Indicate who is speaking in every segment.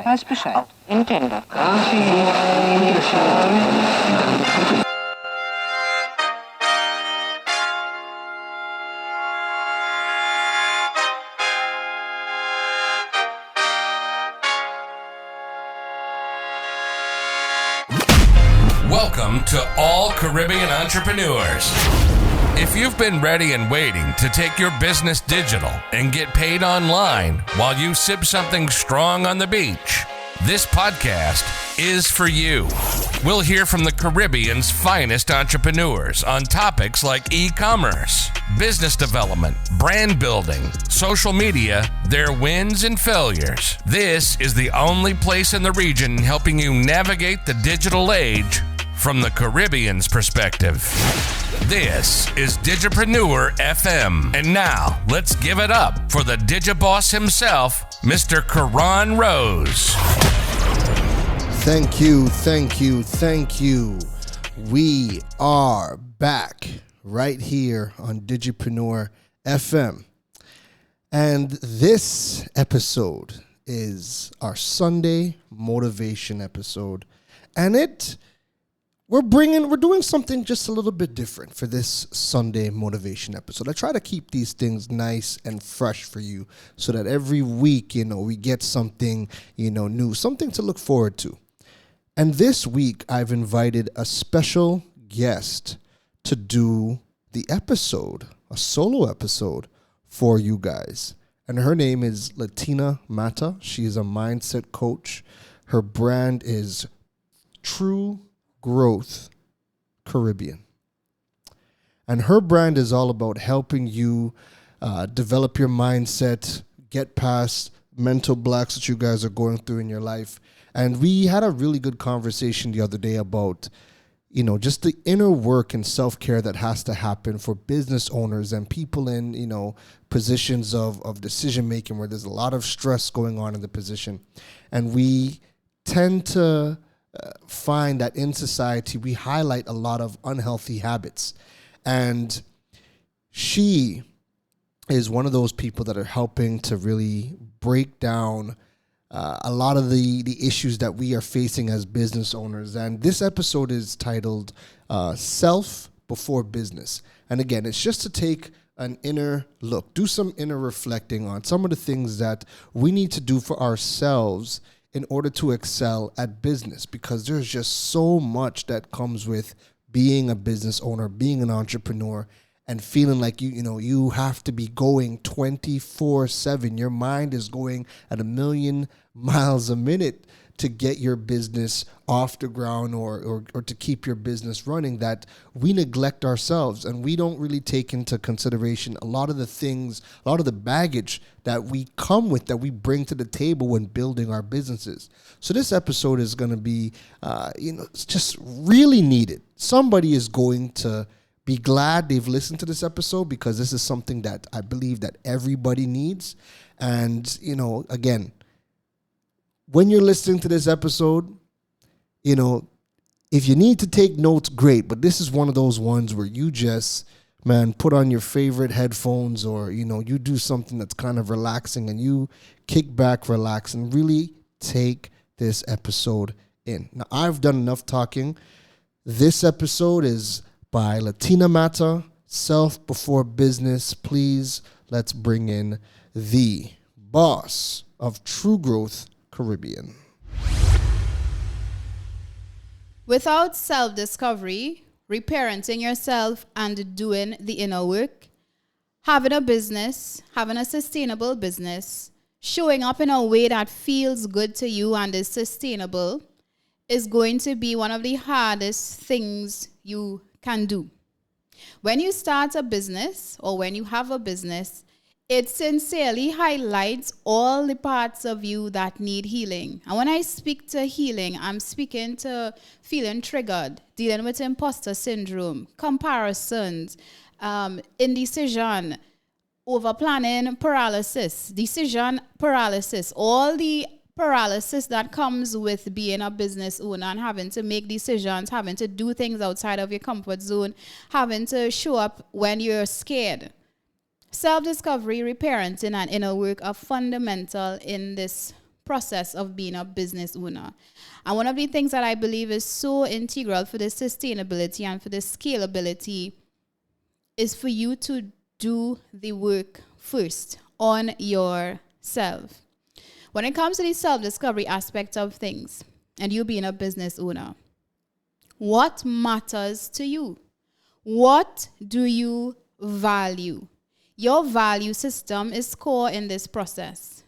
Speaker 1: weiß Bescheid. Intendo.
Speaker 2: Welcome to all Caribbean entrepreneurs. If you've been ready and waiting to take your business digital and get paid online while you sip something strong on the beach, this podcast is for you. We'll hear from the Caribbean's finest entrepreneurs on topics like e-commerce, business development, brand building, social media, their wins and failures. This is the only place in the region helping you navigate the digital age from the Caribbean's perspective. This is Digipreneur FM. And now, let's give it up for the Digiboss himself, Mr. Karan Rose.
Speaker 3: Thank you. We are back right here on Digipreneur FM. And this episode is our Sunday motivation episode. And we're doing something just a little bit different for this Sunday motivation episode. I try to keep these things nice and fresh for you so that every week, we get something, new, something to look forward to. And this week, I've invited a special guest to do the episode, a solo episode for you guys. And her name is Letina Mata. She is a mindset coach. Her brand is True Growth Caribbean. And her brand is all about helping you develop your mindset, get past mental blocks that you guys are going through in your life. And we had a really good conversation the other day about, just the inner work and self-care that has to happen for business owners and people in, positions of decision-making where there's a lot of stress going on in the position. And we tend to find that in society, we highlight a lot of unhealthy habits. And she is one of those people that are helping to really break down a lot of the issues that we are facing as business owners. And this episode is titled Self Before Business. And again, it's just to take an inner look, do some inner reflecting on some of the things that we need to do for ourselves in order to excel at business, because there's just so much that comes with being a business owner, being an entrepreneur, and feeling like you have to be going 24/7. Your mind is going at 1,000,000 miles a minute to get your business off the ground or to keep your business running, that we neglect ourselves and we don't really take into consideration a lot of the baggage that we come with, that we bring to the table when building our businesses. So this episode is going to be, it's just really needed. Somebody is going to be glad they've listened to this episode, because this is something that I believe that everybody needs. And, again, when you're listening to this episode, if you need to take notes, great. But this is one of those ones where you just, put on your favorite headphones, or, you do something that's kind of relaxing and you kick back, relax, and really take this episode in. Now, I've done enough talking. This episode is by Letina Mata, Self Before Business. Please, let's bring in the boss of True Growth Caribbean.
Speaker 4: Without self-discovery, reparenting yourself and doing the inner work, having a business, having a sustainable business, showing up in a way that feels good to you and is sustainable, is going to be one of the hardest things you can do. When you start a business or when you have a business, it sincerely highlights all the parts of you that need healing. And when I speak to healing, I'm speaking to feeling triggered, dealing with imposter syndrome, comparisons, indecision, over-planning paralysis, decision paralysis, all the paralysis that comes with being a business owner and having to make decisions, having to do things outside of your comfort zone, having to show up when you're scared. Self-discovery, reparenting, and inner work are fundamental in this process of being a business owner. And one of the things that I believe is so integral for the sustainability and for the scalability is for you to do the work first on yourself. When it comes to the self-discovery aspect of things, and you being a business owner, what matters to you? What do you value? Your value system is core in this process.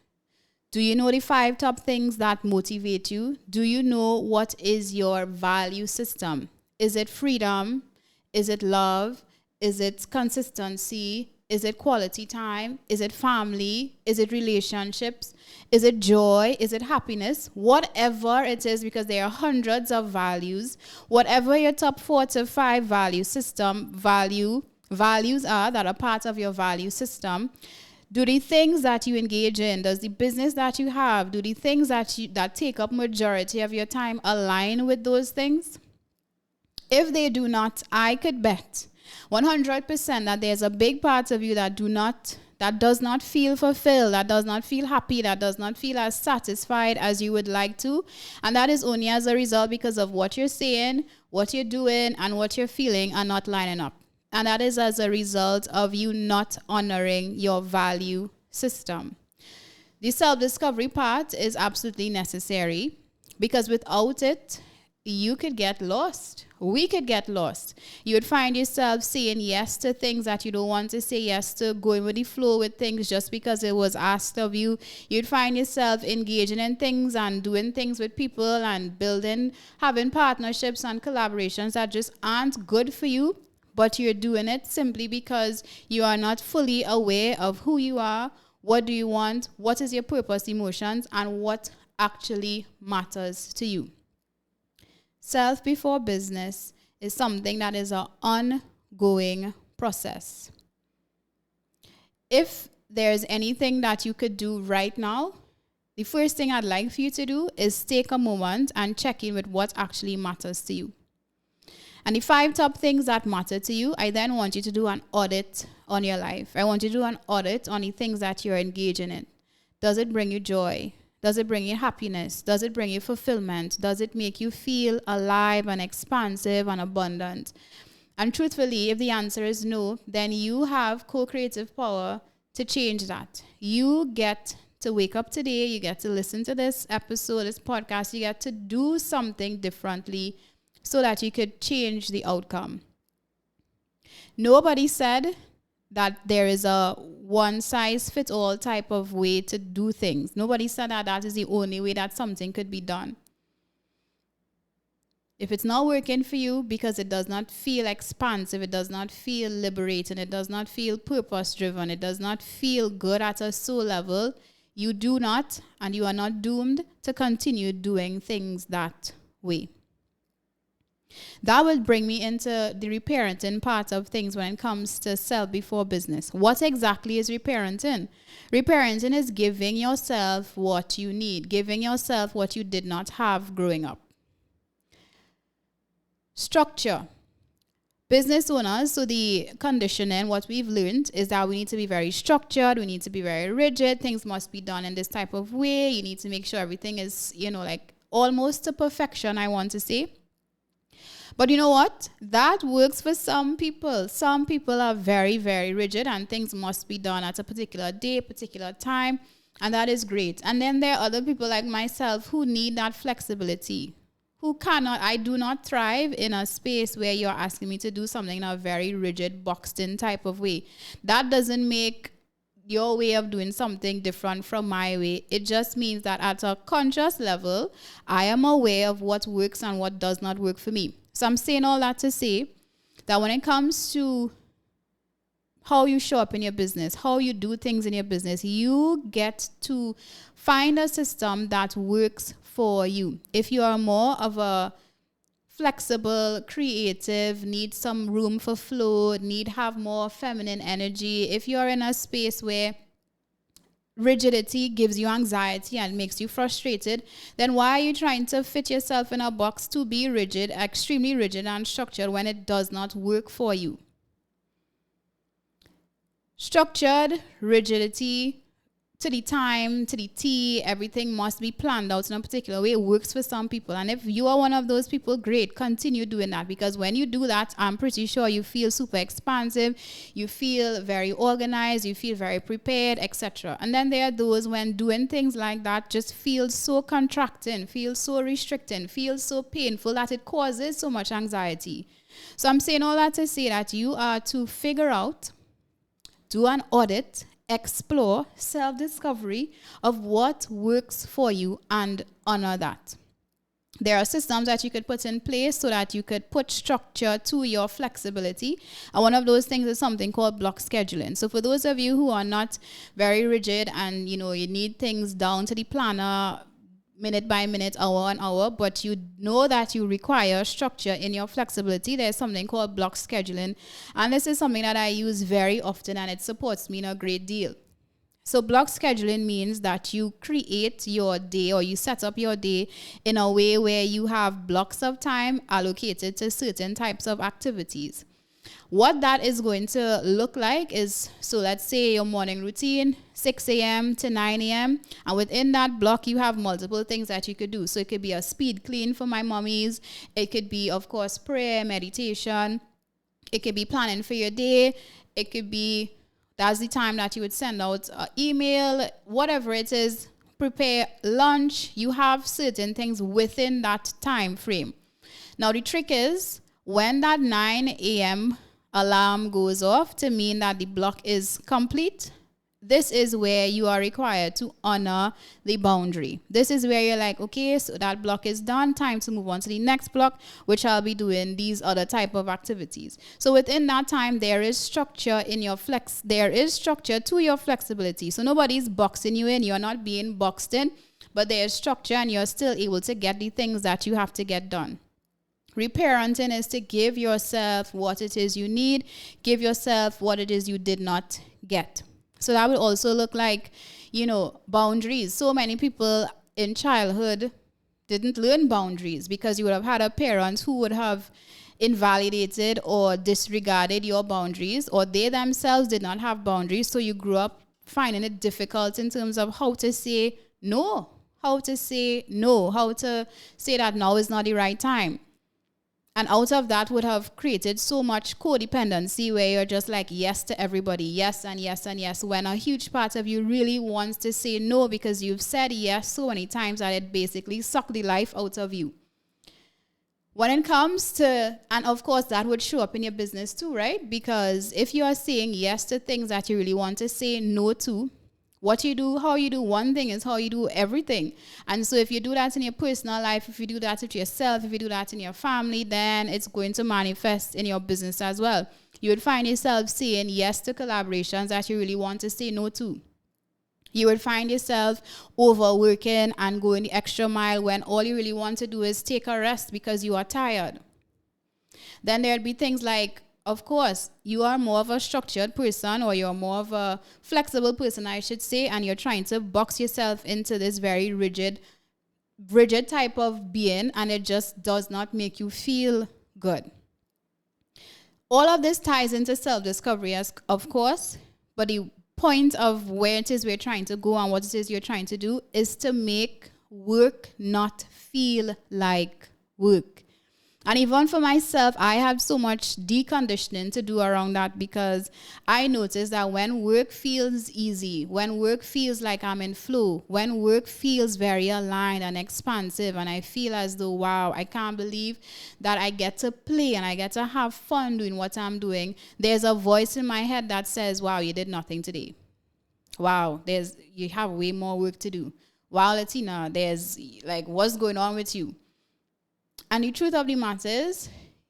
Speaker 4: Do you know the 5 top things that motivate you? Do you know what is your value system? Is it freedom? Is it love? Is it consistency? Is it quality time? Is it family? Is it relationships? Is it joy? Is it happiness? Whatever it is, because there are hundreds of values. Whatever your top 4 to 5 value system values are that are part of your value system, do the things that you engage in, does the business that you have, do the things that take up majority of your time align with those things? If they do not, I could bet 100% that there's a big part of you that does not feel fulfilled, that does not feel happy, that does not feel as satisfied as you would like to. And that is only as a result because of what you're saying, what you're doing, and what you're feeling are not lining up. And that is as a result of you not honoring your value system. The self-discovery part is absolutely necessary because without it, you could get lost. We could get lost. You would find yourself saying yes to things that you don't want to say yes to, going with the flow with things just because it was asked of you. You'd find yourself engaging in things and doing things with people and having partnerships and collaborations that just aren't good for you, but you're doing it simply because you are not fully aware of who you are, what do you want, what is your purpose, emotions, and what actually matters to you. Self before business is something that is an ongoing process. If there's anything that you could do right now, the first thing I'd like for you to do is take a moment and check in with what actually matters to you. And the 5 top things that matter to you, I then want you to do an audit on your life. I want you to do an audit on the things that you're engaging in. Does it bring you joy? Does it bring you happiness? Does it bring you fulfillment? Does it make you feel alive and expansive and abundant? And truthfully, if the answer is no, then you have co-creative power to change that. You get to wake up today, you get to listen to this episode, this podcast, you get to do something differently so that you could change the outcome. Nobody said that there is a one-size-fits-all type of way to do things. Nobody said that is the only way that something could be done. If it's not working for you because it does not feel expansive, it does not feel liberating, it does not feel purpose-driven, it does not feel good at a soul level, you do not, and you are not doomed to continue doing things that way. That will bring me into the reparenting part of things when it comes to self before business. What exactly is reparenting? Reparenting is giving yourself what you need, giving yourself what you did not have growing up. Structure. Business owners, so the conditioning, what we've learned is that we need to be very structured, we need to be very rigid, things must be done in this type of way, you need to make sure everything is, like almost to perfection, I want to say. But you know what? That works for some people. Some people are very, very rigid and things must be done at a particular day, particular time, and that is great. And then there are other people like myself who need that flexibility, who cannot. I do not thrive in a space where you're asking me to do something in a very rigid, boxed-in type of way. That doesn't make your way of doing something different from my way. It just means that at a conscious level, I am aware of what works and what does not work for me. So I'm saying all that to say that when it comes to how you show up in your business, how you do things in your business, you get to find a system that works for you. If you are more of a flexible, creative, need some room for flow, have more feminine energy, if you're in a space where rigidity gives you anxiety and makes you frustrated, then why are you trying to fit yourself in a box to be rigid, extremely rigid and structured when it does not work for you? Structured rigidity to the time, to the T, everything must be planned out in a particular way. It works for some people. And if you are one of those people, great, continue doing that. Because when you do that, I'm pretty sure you feel super expansive, you feel very organized, you feel very prepared, etc. And then there are those when doing things like that just feels so contracting, feels so restricting, feels so painful that it causes so much anxiety. So I'm saying all that to say that you are to figure out, do an audit, explore self-discovery of what works for you and honor that. There are systems that you could put in place so that you could put structure to your flexibility. And one of those things is something called block scheduling. So for those of you who are not very rigid and you need things down to the planner, minute by minute, hour on hour, but you know that you require structure in your flexibility, there's something called block scheduling. And this is something that I use very often and it supports me in a great deal. So block scheduling means that you create your day or you set up your day in a way where you have blocks of time allocated to certain types of activities. What that is going to look like is, so let's say your morning routine, 6 a.m. to 9 a.m. And within that block, you have multiple things that you could do. So it could be a speed clean for my mommies. It could be, of course, prayer, meditation. It could be planning for your day. It could be, that's the time that you would send out an email, whatever it is, prepare lunch. You have certain things within that time frame. Now, the trick is when that 9 a.m. alarm goes off to mean that the block is complete, this is where you are required to honor the boundary. This is where you're like, okay, so that block is done, time to move on to the next block, which I'll be doing these other type of activities. So within that time, there is structure in your there is structure to your flexibility. So nobody's boxing you in, you're not being boxed in, but there's structure and you're still able to get the things that you have to get done. Reparenting is to give yourself what it is you need, give yourself what it is you did not get. So that would also look like, boundaries. So many people in childhood didn't learn boundaries because you would have had a parent who would have invalidated or disregarded your boundaries, or they themselves did not have boundaries. So you grew up finding it difficult in terms of how to say no, how to say that now is not the right time. And out of that would have created so much codependency where you're just like yes to everybody, yes and yes and yes, when a huge part of you really wants to say no because you've said yes so many times that it basically sucked the life out of you. When it comes to, and of course that would show up in your business too, right? Because if you are saying yes to things that you really want to say no to, what you do, how you do one thing is how you do everything. And so if you do that in your personal life, if you do that with yourself, if you do that in your family, then it's going to manifest in your business as well. You would find yourself saying yes to collaborations that you really want to say no to. You would find yourself overworking and going the extra mile when all you really want to do is take a rest because you are tired. Then there'd be things like, of course, you are more of a structured person, or you're more of a flexible person, I should say, and you're trying to box yourself into this very rigid type of being, and it just does not make you feel good. All of this ties into self-discovery, of course, but the point of where it is we're trying to go and what it is you're trying to do is to make work not feel like work. And even for myself, I have so much deconditioning to do around that, because I notice that when work feels easy, when work feels like I'm in flow, when work feels very aligned and expansive, and I feel as though, wow, I can't believe that I get to play and I get to have fun doing what I'm doing, there's a voice in my head that says, wow, you did nothing today. Wow, you have way more work to do. Wow, Letina, there's like, what's going on with you? And the truth of the matter is,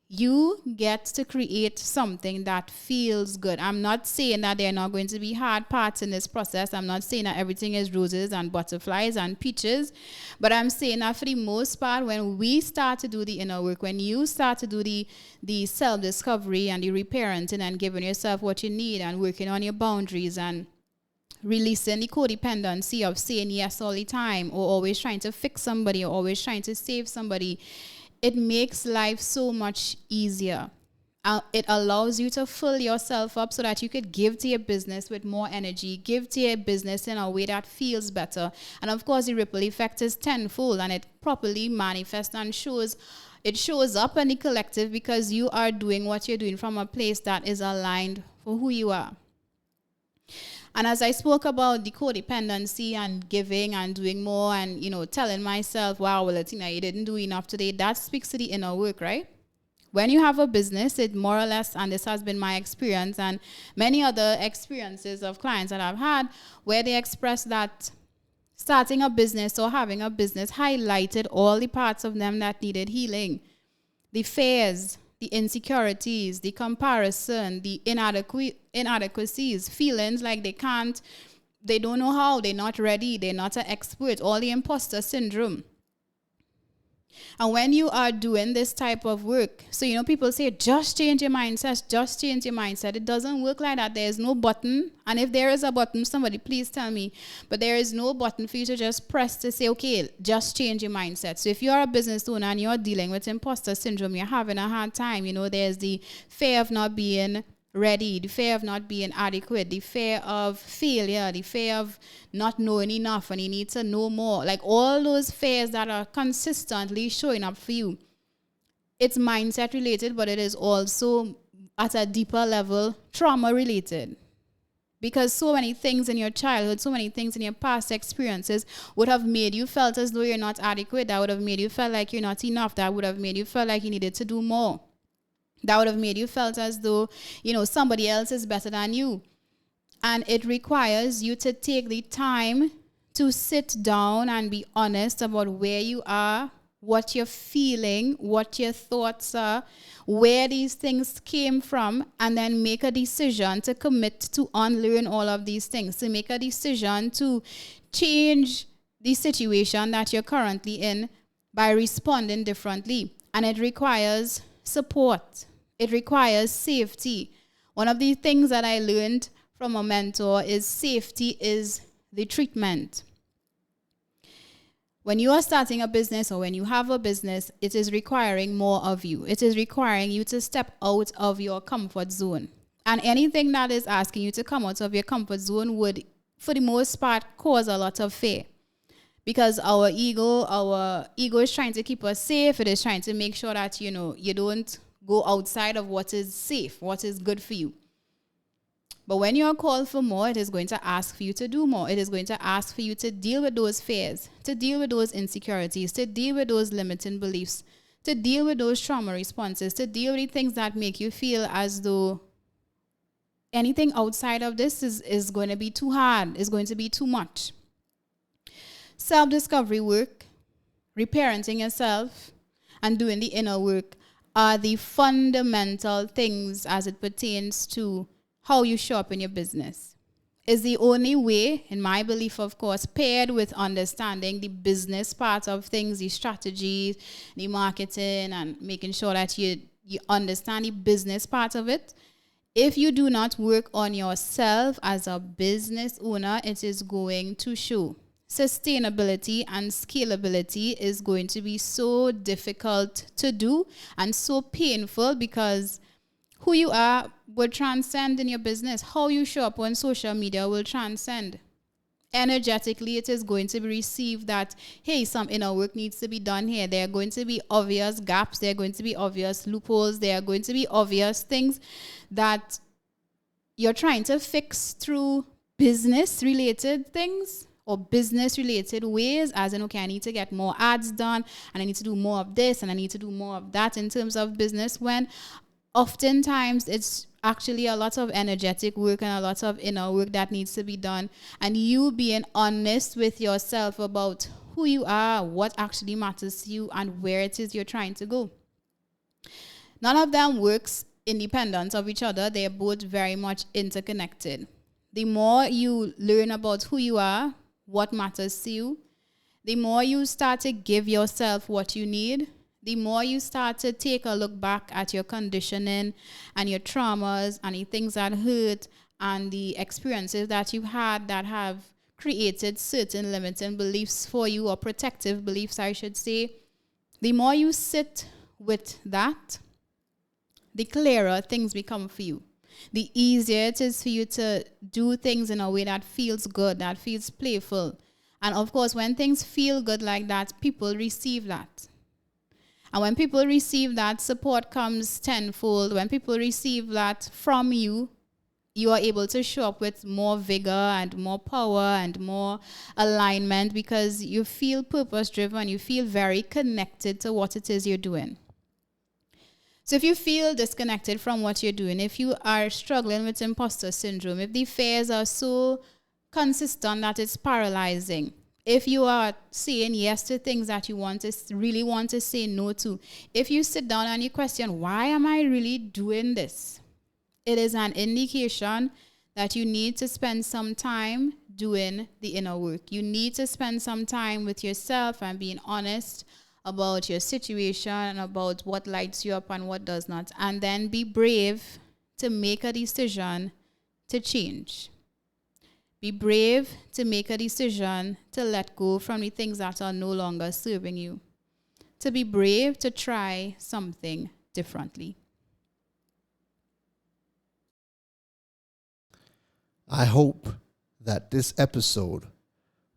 Speaker 4: you get to create something that feels good. I'm not saying that there are not going to be hard parts in this process. I'm not saying that everything is roses and butterflies and peaches. But I'm saying that for the most part, when we start to do the inner work, when you start to do the self-discovery and the reparenting and giving yourself what you need and working on your boundaries and releasing the codependency of saying yes all the time, or always trying to fix somebody, or always trying to save somebody, it makes life so much easier. It allows you to fill yourself up so that you could give to your business with more energy, give to your business in a way that feels better. And of course, the ripple effect is tenfold, and it properly manifests and shows up in the collective because you are doing what you're doing from a place that is aligned for who you are. And as I spoke about the codependency and giving and doing more and, telling myself, wow, well, Letina, you didn't do enough today, that speaks to the inner work, right? When you have a business, it more or less, and this has been my experience and many other experiences of clients that I've had, where they express that starting a business or having a business highlighted all the parts of them that needed healing. The fears, the insecurities, the comparison, the inadequacies, feelings like they don't know how, they're not ready, they're not an expert, all the imposter syndrome. And when you are doing this type of work, so people say, just change your mindset, just change your mindset. It doesn't work like that. There's no button. And if there is a button, somebody please tell me. But there is no button for you to just press to say, okay, just change your mindset. So if you're a business owner and you're dealing with imposter syndrome, you're having a hard time, there's the fear of not being ready, the fear of not being adequate, the fear of failure, the fear of not knowing enough and you need to know more. Like all those fears that are consistently showing up for you. It's mindset related, but it is also at a deeper level trauma related. Because so many things in your childhood, so many things in your past experiences would have made you felt as though you're not adequate. That would have made you feel like you're not enough. That would have made you feel like you needed to do more. That would have made you felt as though, somebody else is better than you. And it requires you to take the time to sit down and be honest about where you are, what you're feeling, what your thoughts are, where these things came from, and then make a decision to commit to unlearn all of these things, to make a decision to change the situation that you're currently in by responding differently. And it requires support. It requires safety. One of the things that I learned from a mentor is safety is the treatment. When you are starting a business or when you have a business, it is requiring more of you. It is requiring you to step out of your comfort zone. And anything that is asking you to come out of your comfort zone would, for the most part, cause a lot of fear. Because our ego is trying to keep us safe. It is trying to make sure that, you don't go outside of what is safe, what is good for you. But when you are called for more, it is going to ask for you to do more. It is going to ask for you to deal with those fears, to deal with those insecurities, to deal with those limiting beliefs, to deal with those trauma responses, to deal with the things that make you feel as though anything outside of this is going to be too hard, is going to be too much. Self-discovery work, reparenting yourself, and doing the inner work are the fundamental things as it pertains to how you show up in your business. Is the only way, in my belief, of course, paired with understanding the business part of things, the strategies, the marketing, and making sure that you understand the business part of it. If you do not work on yourself as a business owner, it is going to show. Sustainability and scalability is going to be so difficult to do and so painful because who you are will transcend in your business. How you show up on social media will transcend. Energetically, it is going to be received that, hey, some inner work needs to be done here. There are going to be obvious gaps. There are going to be obvious loopholes. There are going to be obvious things that you're trying to fix through business-related things or business-related ways, as in, okay, I need to get more ads done, and I need to do more of this, and I need to do more of that in terms of business, when oftentimes it's actually a lot of energetic work and a lot of inner work that needs to be done. And you being honest with yourself about who you are, what actually matters to you, and where it is you're trying to go. None of them works independent of each other. They're both very much interconnected. The more you learn about who you are, what matters to you, the more you start to give yourself what you need, the more you start to take a look back at your conditioning and your traumas and the things that hurt and the experiences that you've had that have created certain limiting beliefs for you, or protective beliefs, I should say, the more you sit with that, the clearer things become for you. The easier it is for you to do things in a way that feels good, that feels playful. And of course, when things feel good like that, people receive that. And when people receive that, support comes tenfold. When people receive that from you, you are able to show up with more vigor and more power and more alignment because you feel purpose-driven. You feel very connected to what it is you're doing. So if you feel disconnected from what you're doing, if you are struggling with imposter syndrome, if the fears are so consistent that it's paralyzing, if you are saying yes to things that you really want to say no to, if you sit down and you question, why am I really doing this? It is an indication that you need to spend some time doing the inner work. You need to spend some time with yourself and being honest about your situation and about what lights you up and what does not. And then be brave to make a decision to change. Be brave to make a decision to let go from the things that are no longer serving you. To be brave to try something differently.
Speaker 3: I hope that this episode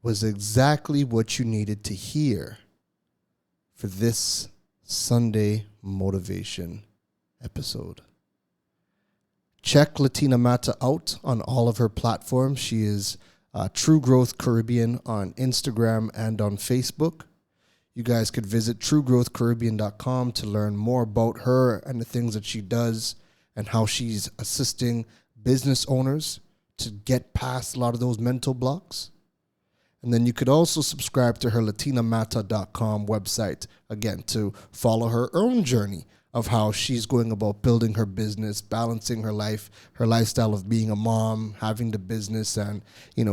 Speaker 3: was exactly what you needed to hear for this Sunday motivation episode. Check Letina Mata out on all of her platforms. She is True Growth Caribbean on Instagram and on Facebook. You guys could visit truegrowthcaribbean.com to learn more about her and the things that she does and how she's assisting business owners to get past a lot of those mental blocks. And then you could also subscribe to her latinamata.com website, again, to follow her own journey of how she's going about building her business, balancing her life, her lifestyle of being a mom, having the business, and,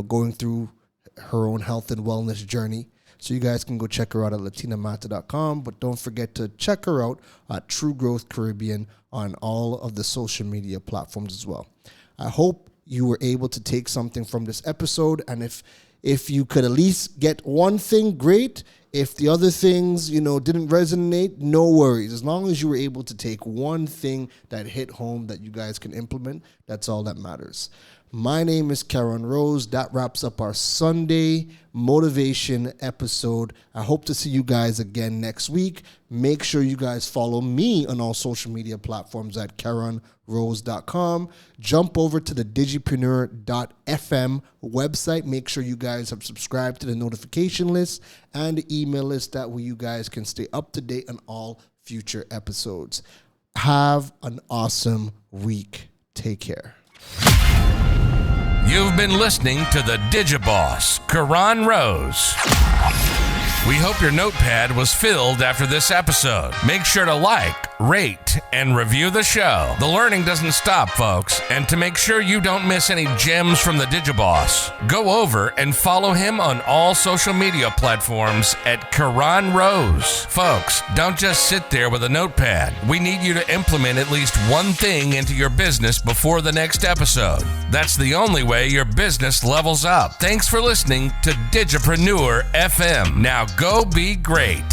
Speaker 3: going through her own health and wellness journey. So you guys can go check her out at latinamata.com, but don't forget to check her out at True Growth Caribbean on all of the social media platforms as well. I hope you were able to take something from this episode, and if you could at least get one thing, great. If the other things, didn't resonate, no worries. As long as you were able to take one thing that hit home that you guys can implement, that's all that matters. My name is Karen Rose. That wraps up our Sunday motivation episode. I hope to see you guys again next week. Make sure you guys follow me on all social media platforms at KarenRose.com. Jump over to the digipreneur.fm website. Make sure you guys have subscribed to the notification list and the email list. That way you guys can stay up to date on all future episodes. Have an awesome week. Take care.
Speaker 2: You've been listening to the Digiboss, Karan Rose. We hope your notepad was filled after this episode. Make sure to like, rate, and review the show. The learning doesn't stop, folks. And to make sure you don't miss any gems from the Digiboss, go over and follow him on all social media platforms at Karan Rose. Folks, don't just sit there with a notepad. We need you to implement at least one thing into your business before the next episode. That's the only way your business levels up. Thanks for listening to Digipreneur FM. Now go be great.